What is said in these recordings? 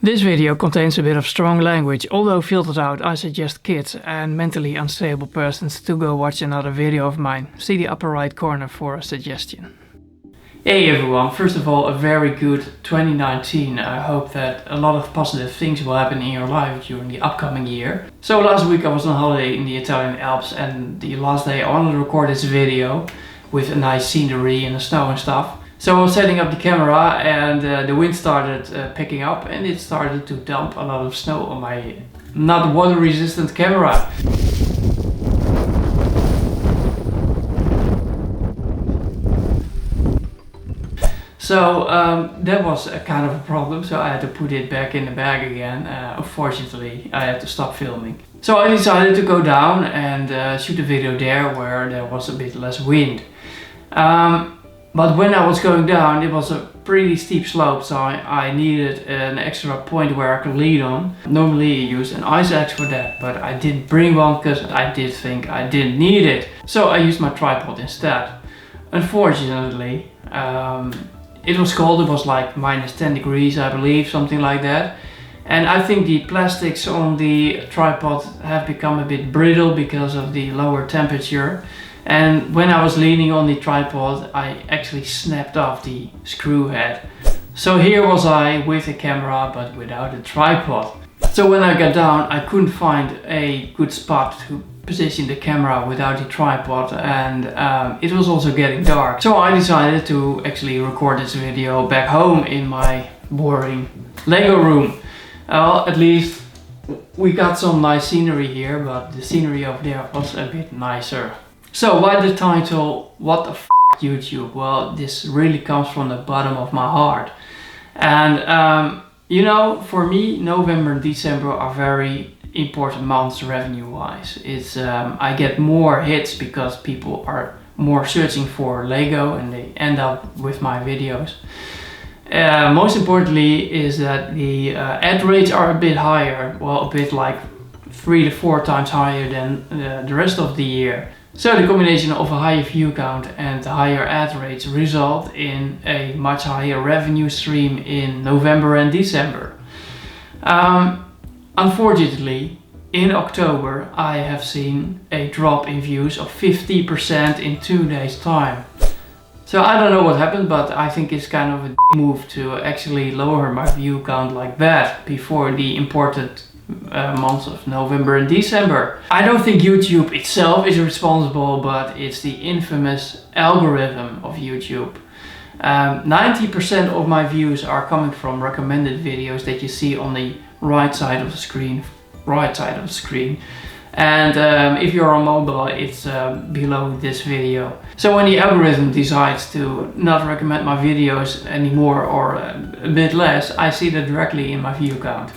This video contains a bit of strong language, although filtered out. I suggest kids and mentally unstable persons to go watch another video of mine. See the upper right corner for a suggestion. Hey everyone, first of all a very good 2019. I hope that a lot of positive things will happen in your life during the upcoming year. So last week I was on holiday in the Italian Alps, and the last day I wanted to record this video with a nice scenery and the snow and stuff. So I was setting up the camera and the wind started picking up, and it started to dump a lot of snow on my not water resistant camera. So that was a kind of a problem, so I had to put it back in the bag again. Unfortunately, I had to stop filming. So I decided to go down and shoot a video there where there was a bit less wind. But when I was going down, it was a pretty steep slope, so I needed an extra point where I could lean on. Normally you use an ice axe for that, but I didn't bring one because I did think I didn't need it. So I used my tripod instead. Unfortunately, it was cold. It was like -10 degrees, I believe, something like that. And I think the plastics on the tripod have become a bit brittle because of the lower temperature. And when I was leaning on the tripod, I actually snapped off the screw head. So here was I with a camera but without a tripod. So when I got down, I couldn't find a good spot to position the camera without the tripod, and it was also getting dark. So I decided to actually record this video back home in my boring Lego room. Well, at least we got some nice scenery here, but the scenery over there was a bit nicer. So why the title, what the f*** YouTube? Well, this really comes from the bottom of my heart. And you know, for me, November and December are very important months revenue wise. It's I get more hits because people are more searching for Lego and they end up with my videos. Most importantly is that the ad rates are a bit higher. Well, a bit like 3 to 4 times higher than the rest of the year. So the combination of a higher view count and higher ad rates result in a much higher revenue stream in November and December. Unfortunately, in October I have seen a drop in views of 50% in 2 days time. So I don't know what happened, but I think it's kind of a move to actually lower my view count like that before the important months of November and December. I don't think YouTube itself is responsible, but it's the infamous algorithm of YouTube. 90% of my views are coming from recommended videos that you see on the right side of the screen. And if you're on mobile, it's below this video. So when the algorithm decides to not recommend my videos anymore or a bit less, I see that directly in my view count.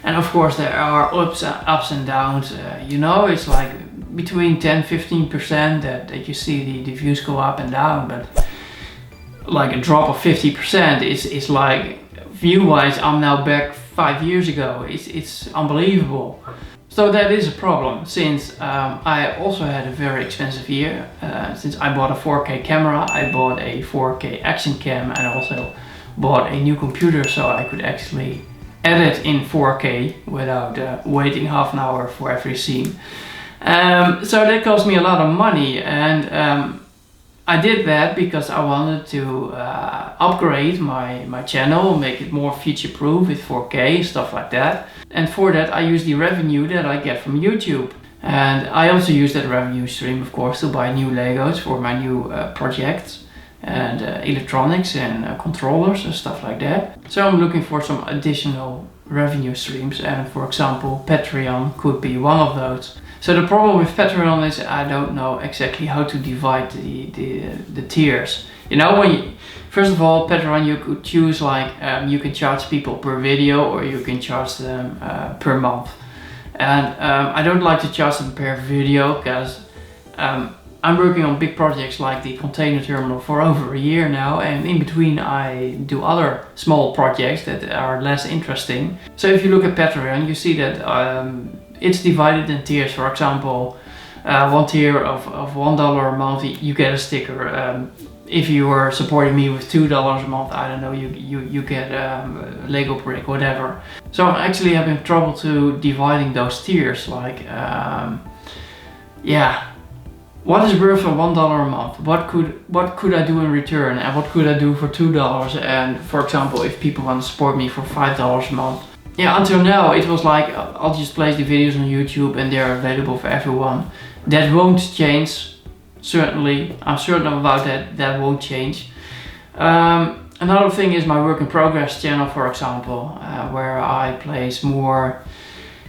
And of course there are ups and downs, you know, it's like between 10-15% that you see the views go up and down, but like a drop of 50% is like, view-wise, I'm now back 5 years ago. It's unbelievable. So that is a problem, since I also had a very expensive year. Since I bought a 4K camera, I bought a 4K action cam, and also bought a new computer so I could actually edit in 4K without waiting half an hour for every scene. So that cost me a lot of money, and I did that because I wanted to upgrade my channel, make it more feature proof with 4K, stuff like that. And for that I use the revenue that I get from YouTube. And I also use that revenue stream, of course, to buy new Legos for my new projects. And electronics and controllers and stuff like that. So I'm looking for some additional revenue streams, and for example Patreon could be one of those. So the problem with Patreon is I don't know exactly how to divide the tiers. You know, first of all, Patreon, you could choose like you can charge people per video or you can charge them per month. And I don't like to charge them per video because I'm working on big projects like the container terminal for over a year now, and in between I do other small projects that are less interesting. So if you look at Patreon, you see that it's divided in tiers. For example, one tier of $1 a month, you get a sticker. if you are supporting me with $2 a month, I don't know, you get a Lego brick, whatever. So I'm actually having trouble to dividing those tiers, like yeah, what is worth for $1 a month? What could I do in return, and what could I do for $2? And for example, if people want to support me for $5 a month. Yeah, until now it was like I'll just place the videos on YouTube and they're available for everyone. That won't change. Certainly, I'm certain about that. That won't change. Another thing is my work in progress channel, for example, where I place more,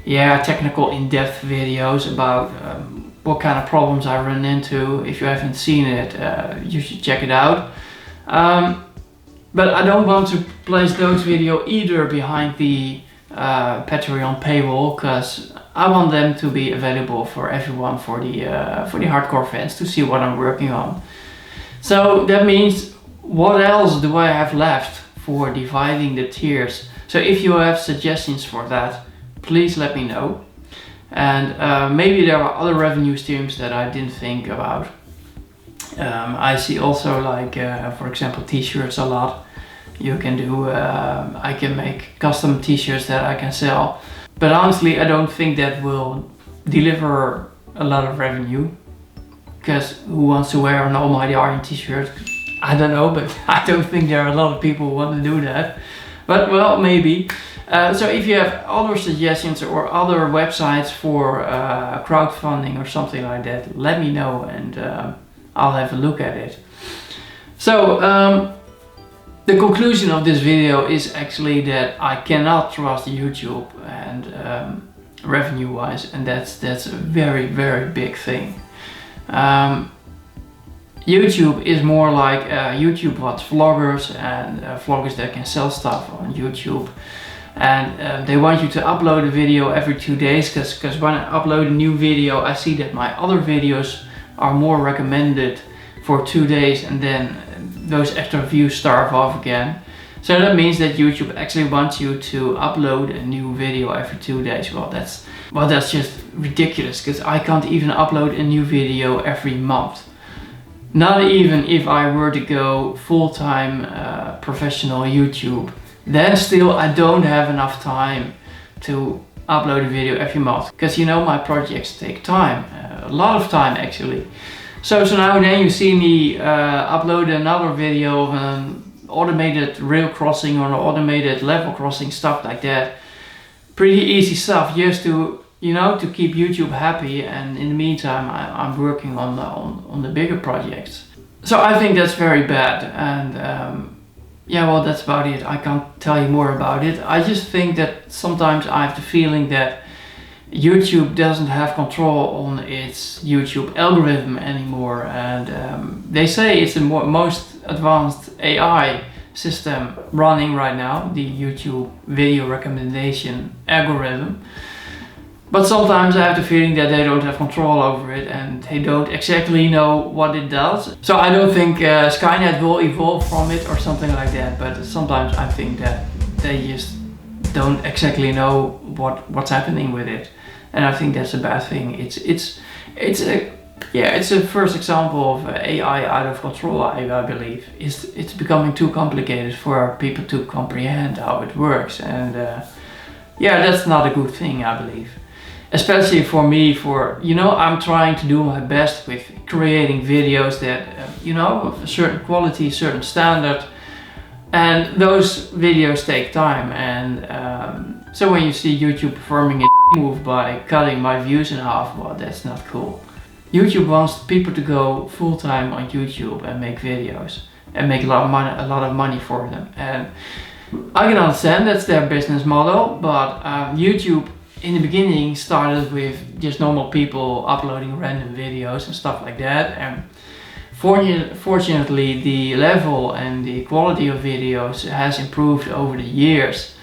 technical, in-depth videos about what kind of problems I run into. If you haven't seen it, you should check it out. But I don't want to place those videos either behind the Patreon paywall, because I want them to be available for everyone, for the hardcore fans to see what I'm working on. So that means, what else do I have left for dividing the tiers? So if you have suggestions for that, please let me know. And maybe there are other revenue streams that I didn't think about. I see also, like for example, t-shirts a lot. You can do, I can make custom t-shirts that I can sell. But honestly, I don't think that will deliver a lot of revenue. Because who wants to wear an AlmightyArjen t-shirt? I don't know, but I don't think there are a lot of people who want to do that. But well, maybe. So if you have other suggestions or other websites for crowdfunding or something like that, let me know, and I'll have a look at it. So the conclusion of this video is actually that I cannot trust YouTube and revenue wise, and that's a very, very big thing. YouTube is more like YouTube wants vloggers and vloggers that can sell stuff on YouTube. And they want you to upload a video every 2 days, because when I upload a new video, I see that my other videos are more recommended for 2 days, and then those extra views starve off again. So that means that YouTube actually wants you to upload a new video every 2 days. Well, that's just ridiculous, because I can't even upload a new video every month. Not even if I were to go full-time professional YouTube. Then still I don't have enough time to upload a video every month, because you know, my projects take time, a lot of time actually. So now and then you see me upload another video of an automated rail crossing or an automated level crossing, stuff like that. Pretty easy stuff, just to, you know, to keep YouTube happy, and in the meantime I'm working on the bigger projects. So I think that's very bad, and yeah, well, that's about it. I can't tell you more about it. I just think that sometimes I have the feeling that YouTube doesn't have control on its YouTube algorithm anymore, and they say it's the most advanced AI system running right now, the YouTube video recommendation algorithm. But sometimes I have the feeling that they don't have control over it, and they don't exactly know what it does. So I don't think Skynet will evolve from it or something like that, but sometimes I think that they just don't exactly know what's happening with it. And I think that's a bad thing. It's a first example of AI out of control, I believe. It's becoming too complicated for people to comprehend how it works, and yeah, that's not a good thing, I believe. Especially for me, you know, I'm trying to do my best with creating videos that, you know, of a certain quality, certain standard, and those videos take time. And so when you see YouTube performing a move by cutting my views in half, well, that's not cool. YouTube wants people to go full-time on YouTube and make videos and make a lot of money for them, and I can understand that's their business model, but YouTube in the beginning started with just normal people uploading random videos and stuff like that, and fortunately the level and the quality of videos has improved over the years,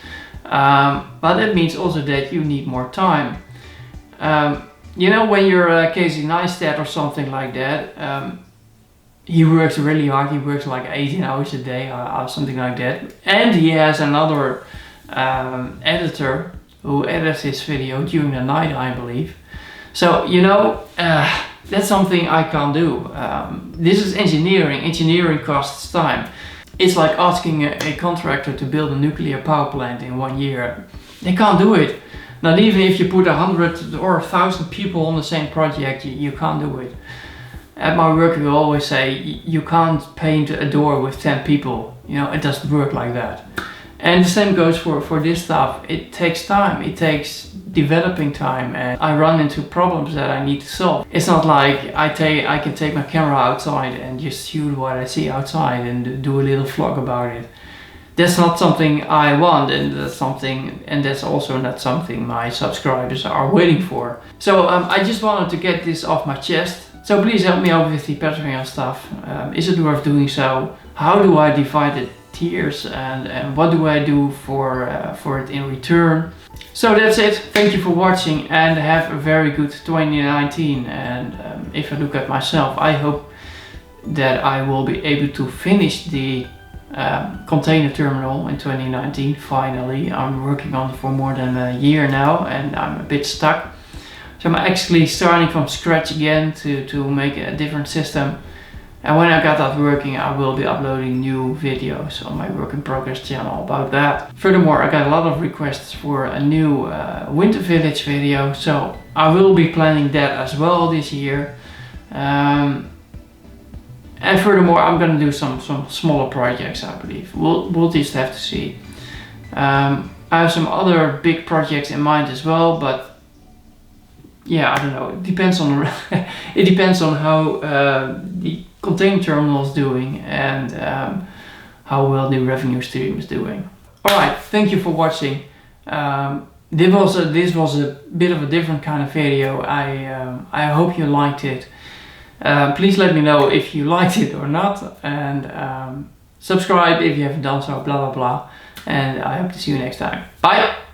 but that means also that you need more time. You know, when you're Casey Neistat or something like that, he works really hard. He works like 18 hours a day or something like that, and he has another editor who edits his video during the night, I believe. So, you know, That's something I can't do. This is engineering. Engineering costs time. It's like asking a contractor to build a nuclear power plant in 1 year. They can't do it. Not even if you put 100 or 1,000 people on the same project, you can't do it. At my work we always say you can't paint a door with 10 people. You know, it doesn't work like that. And the same goes for this stuff. It takes time, it takes developing time, and I run into problems that I need to solve. It's not like I can take my camera outside and just shoot what I see outside and do a little vlog about it. That's not something I want, and that's also not something my subscribers are waiting for. So I just wanted to get this off my chest. So please help me out with the Patreon stuff. Is it worth doing so? How do I divide the tiers, and what do I do for it in return? So that's it. Thank you for watching and have a very good 2019. And if I look at myself, I hope that I will be able to finish the container terminal in 2019. Finally, I'm working on it for more than a year now and I'm a bit stuck. So I'm actually starting from scratch again to make a different system. And when I got that working, I will be uploading new videos on my work in progress channel about that. Furthermore, I got a lot of requests for a new winter village video, so I will be planning that as well this year. And furthermore, I'm gonna do some smaller projects, I believe. We'll just have to see. I have some other big projects in mind as well, but yeah, I don't know. It depends on it depends on how the container terminal is doing and how well the revenue stream is doing. Alright, thank you for watching. This was a bit of a different kind of video. I hope you liked it. Please let me know if you liked it or not, and subscribe if you haven't done so, blah blah blah, and I hope to see you next time. Bye!